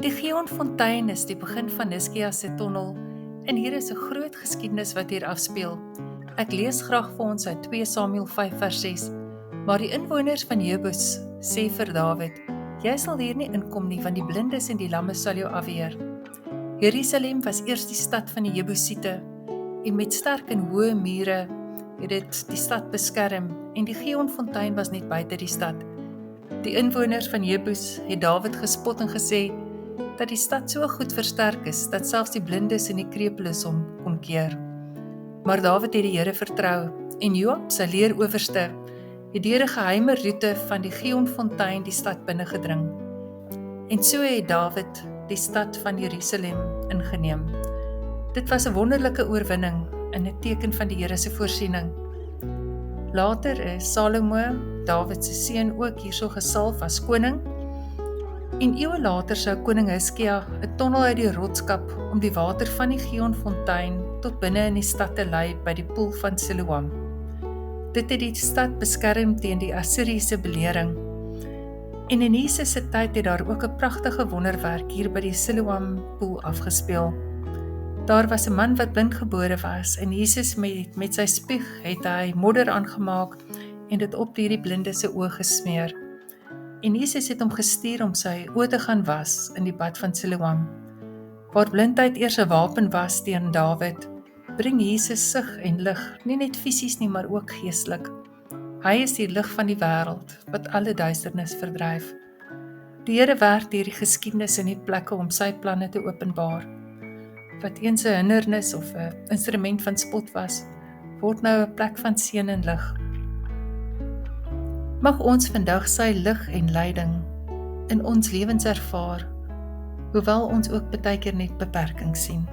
Die Gihonfontein is die begin van Hiskia se tonnel en hier is 'n groot geskiedenis wat hier afspeel. Ek lees graag vir ons uit 2 Samuel 5 vers 6. Maar die inwoners van Jebus sê vir Dawid: Jy sal hier nie inkom nie, want die blindes en die lamme sal jou afweer. Jerusalem was eers die stad van die Jebusiete en met sterk en hoë mure het dit die stad beskerm en die Gihonfontein was net buite die stad. Die inwoners van Jebus het Dawid gespot en gesê dat die stad so goed versterk is, dat selfs die blindes en die krepeles hom kon keer. Maar Dawid het die Here vertrou, en Joab, sy leerowerste, het deur 'n geheime roete van die Gihonfontein die stad binnengedring. En so het Dawid die stad van Jerusalem ingeneem. Dit was 'n wonderlike oorwinning en 'n teken van die Here se voorsiening. Later is Salomo, Dawid se seun, ook hierso gesalf as koning. En eeue later sou koning Hiskia 'n tonnel uit die rotskap om die water van die Gihonfontein tot binne in die stad te lei by die poel van Siloam. Dit het die stad beskerm teen die Assiriese belegering. En in Jesus se tyd het daar ook 'n pragtige wonderwerk hier by die Siloam poel afgespeel. Daar was 'n man wat blind gebore was en Jesus met sy spieg het hy modder aangemaak en dit op hierdie blinde se oë gesmeer. En Jesus het hom gestuur om sy oë te gaan was in die bad van Siloam. Waar blindheid eers 'n wapen was teen Dawid, bring Jesus sig en lig, nie net fisies nie, maar ook geestelik. Hy is die lig van die wêreld, wat alle duisternis verdryf. Die Here werk deur die geskiedenis in die plekke om sy planne te openbaar. Wat eens 'n hindernis of 'n instrument van spot was, word nou 'n plek van seën en lig. Mag ons vandag sy lig en leiding in ons lewens ervaar, hoewel ons ook baie keer net beperkings sien.